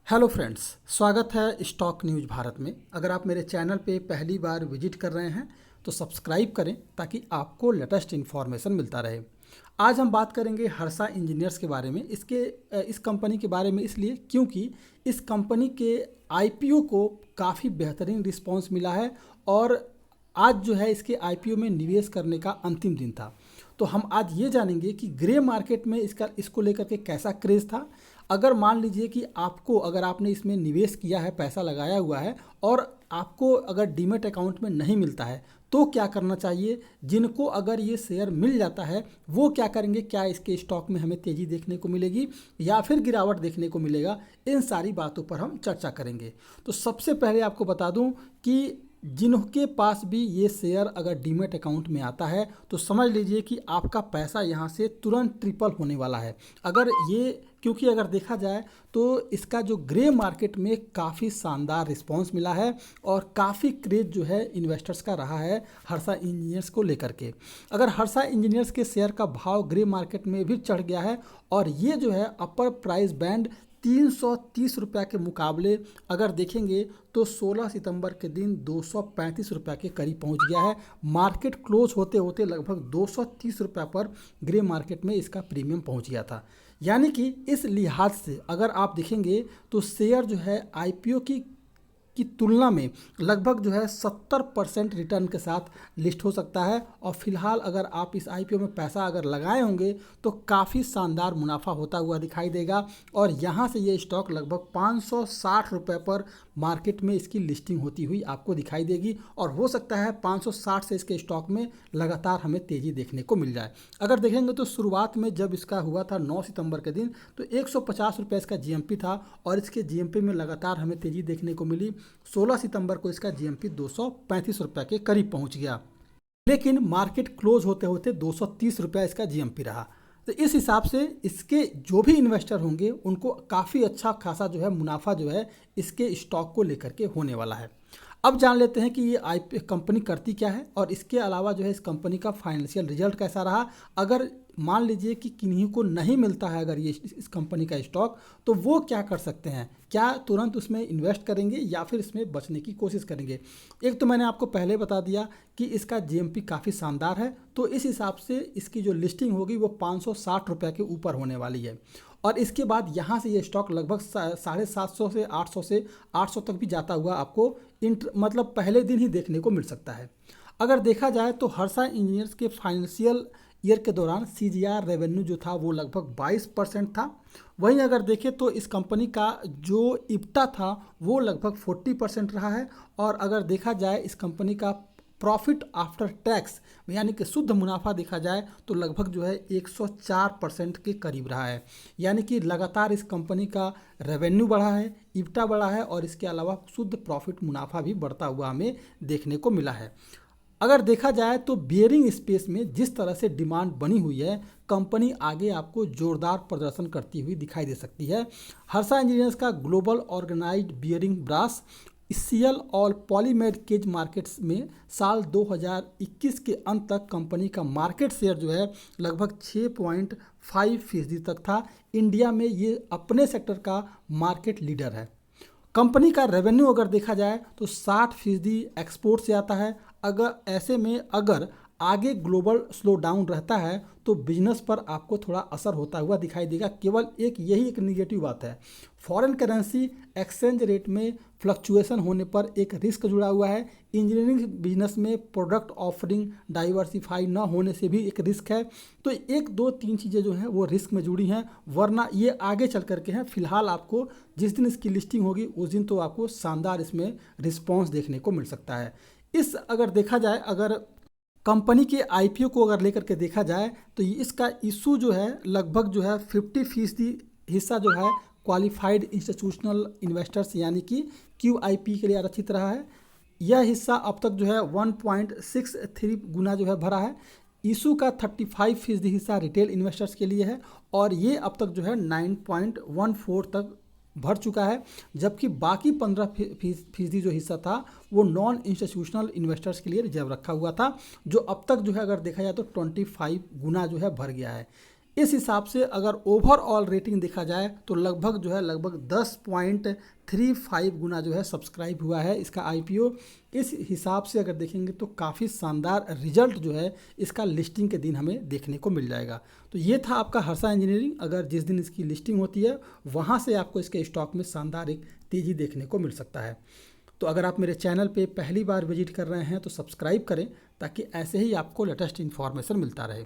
Hello friends, स्वागत है stock news Bharat में। अगर आप मेरे चैनल पे पहली बार विजिट कर रहे हैं तो सब्सक्राइब करें ताकि आपको लेटेस्ट इन्फॉर्मेशन मिलता रहे। आज हम बात करेंगे हर्षा इंजीनियर्स के बारे में। इस कंपनी के बारे में इसलिए क्योंकि इस कंपनी के आईपीओ को काफ़ी बेहतरीन रिस्पांस मिला है और आज जो है इसके आईपीओ में निवेश करने का अंतिम दिन था। तो हम आज ये जानेंगे कि ग्रे मार्केट में इसको लेकर के कैसा क्रेज़ था। अगर मान लीजिए कि अगर आपने इसमें निवेश किया है, पैसा लगाया हुआ है और आपको अगर डीमैट अकाउंट में नहीं मिलता है तो क्या करना चाहिए। जिनको अगर ये शेयर मिल जाता है वो क्या करेंगे, क्या इसके स्टॉक में हमें तेज़ी देखने को मिलेगी या फिर गिरावट देखने को मिलेगा, इन सारी बातों पर हम चर्चा करेंगे। तो सबसे पहले आपको बता दूं कि जिनके पास भी ये शेयर अगर डीमैट अकाउंट में आता है तो समझ लीजिए कि आपका पैसा यहाँ से तुरंत ट्रिपल होने वाला है। क्योंकि अगर देखा जाए तो इसका जो ग्रे मार्केट में काफ़ी शानदार रिस्पांस मिला है और काफ़ी क्रेज जो है इन्वेस्टर्स का रहा है हर्षा इंजीनियर्स को लेकर के। अगर हर्षा इंजीनियर्स के शेयर का भाव ग्रे मार्केट में भी चढ़ गया है और ये जो है अपर प्राइस बैंड 330 रुपये के मुकाबले अगर देखेंगे तो 16 सितंबर के दिन 235 रुपये के करीब पहुंच गया है। मार्केट क्लोज होते होते लगभग 230 रुपये पर ग्रे मार्केट में इसका प्रीमियम पहुंच गया था। यानी कि इस लिहाज से अगर आप देखेंगे तो शेयर जो है आईपीओ की तुलना में लगभग जो है 70% रिटर्न के साथ लिस्ट हो सकता है। और फिलहाल अगर आप इस आईपीओ में पैसा अगर लगाए होंगे तो काफ़ी शानदार मुनाफा होता हुआ दिखाई देगा। और यहाँ से ये स्टॉक लगभग 560 रुपये पर मार्केट में इसकी लिस्टिंग होती हुई आपको दिखाई देगी और हो सकता है 560 से इसके स्टॉक में लगातार हमें तेज़ी देखने को मिल जाए। अगर देखेंगे तो शुरुआत में जब इसका हुआ था 9 सितंबर के दिन तो 150 रुपये इसका जीएमपी था और इसके जीएमपी में लगातार हमें तेज़ी देखने को मिली। 16 सितंबर को इसका जीएमपी 235 रुपये के करीब पहुंच गया, लेकिन मार्केट क्लोज होते होते 230 रुपये इसका जीएमपी रहा। तो इस हिसाब से इसके जो भी इन्वेस्टर होंगे उनको काफ़ी अच्छा खासा जो है मुनाफा जो है इसके स्टॉक को लेकर के होने वाला है। अब जान लेते हैं कि ये कंपनी करती क्या है और इसके अलावा जो है इस कंपनी का फाइनेंशियल रिजल्ट कैसा रहा। अगर मान लीजिए कि किन्हीं को नहीं मिलता है अगर ये इस कंपनी का स्टॉक, तो वो क्या कर सकते हैं, क्या तुरंत उसमें इन्वेस्ट करेंगे या फिर इसमें बचने की कोशिश करेंगे। एक तो मैंने आपको पहले बता दिया कि इसका जीएमपी काफ़ी शानदार है, तो इस हिसाब से इसकी जो लिस्टिंग होगी वो 560 रुपये के ऊपर होने वाली है। और इसके बाद यहाँ से ये स्टॉक लगभग 750 से 800 तक भी जाता हुआ आपको मतलब पहले दिन ही देखने को मिल सकता है। अगर देखा जाए तो हर्षा इंजीनियर्स के फाइनेंशियल ईयर के दौरान सीजीआर रेवेन्यू जो था वो लगभग 22% था। वहीं अगर देखें तो इस कंपनी का जो इब्टा था वो लगभग 40% रहा है। और अगर देखा जाए इस कंपनी का प्रॉफिट आफ्टर टैक्स यानी कि शुद्ध मुनाफा देखा जाए तो लगभग जो है 104% के करीब रहा है। यानी कि लगातार इस कंपनी का रेवेन्यू बढ़ा है, इब्टा बढ़ा है और इसके अलावा शुद्ध प्रॉफिट मुनाफा भी बढ़ता हुआ हमें देखने को मिला है। अगर देखा जाए तो बियरिंग स्पेस में जिस तरह से डिमांड बनी हुई है, कंपनी आगे आपको जोरदार प्रदर्शन करती हुई दिखाई दे सकती है। हर्षा इंजीनियर्स का global organised bearing brass, CL और पॉलीमेड केज मार्केट्स में साल 2021 के अंत तक कंपनी का मार्केट शेयर जो है लगभग 6.5% तक था। इंडिया में ये अपने सेक्टर का मार्केट लीडर है। कंपनी का रेवेन्यू अगर देखा जाए तो 60% एक्सपोर्ट से आता है। अगर आगे ग्लोबल स्लो डाउन रहता है तो बिजनेस पर आपको थोड़ा असर होता हुआ दिखाई देगा। केवल यही एक निगेटिव बात है, फॉरेन करेंसी एक्सचेंज रेट में फ्लक्चुएशन होने पर एक रिस्क जुड़ा हुआ है। इंजीनियरिंग बिजनेस में प्रोडक्ट ऑफरिंग डाइवर्सिफाई ना होने से भी एक रिस्क है। तो 1 2 3 चीज़ें जो हैं वो रिस्क में जुड़ी हैं, वरना ये आगे चल करके हैं। फिलहाल आपको जिस दिन इसकी लिस्टिंग होगी उस दिन तो आपको शानदार इसमें रिस्पॉन्स देखने को मिल सकता है। अगर देखा जाए, अगर कंपनी के आईपीओ को अगर लेकर के देखा जाए तो इसका इशू जो है लगभग जो है 50% हिस्सा जो है क्वालिफाइड इंस्टीट्यूशनल इन्वेस्टर्स यानी कि क्यूआईपी के लिए आरक्षित रहा है। यह हिस्सा अब तक जो है 1.63 गुना जो है भरा है। इशू का 35% हिस्सा रिटेल इन्वेस्टर्स के लिए है और ये अब तक जो है 9.14 तक भर चुका है, जबकि बाकी 15% जो हिस्सा था वो नॉन इंस्टीट्यूशनल इन्वेस्टर्स के लिए रिजर्व रखा हुआ था, जो अब तक जो है अगर देखा जाए तो 25 गुना जो है भर गया है। इस हिसाब से अगर ओवरऑल रेटिंग देखा जाए तो लगभग 10.35 गुना जो है सब्सक्राइब हुआ है इसका आईपीओ। इस हिसाब से अगर देखेंगे तो काफ़ी शानदार रिजल्ट जो है इसका लिस्टिंग के दिन हमें देखने को मिल जाएगा। तो ये था आपका हर्षा इंजीनियरिंग। अगर जिस दिन इसकी लिस्टिंग होती है वहाँ से आपको इसके स्टॉक में शानदार एक तेज़ी देखने को मिल सकता है। तो अगर आप मेरे चैनल पे पहली बार विजिट कर रहे हैं तो सब्सक्राइब करें ताकि ऐसे ही आपको लेटेस्ट इन्फॉर्मेशन मिलता रहे।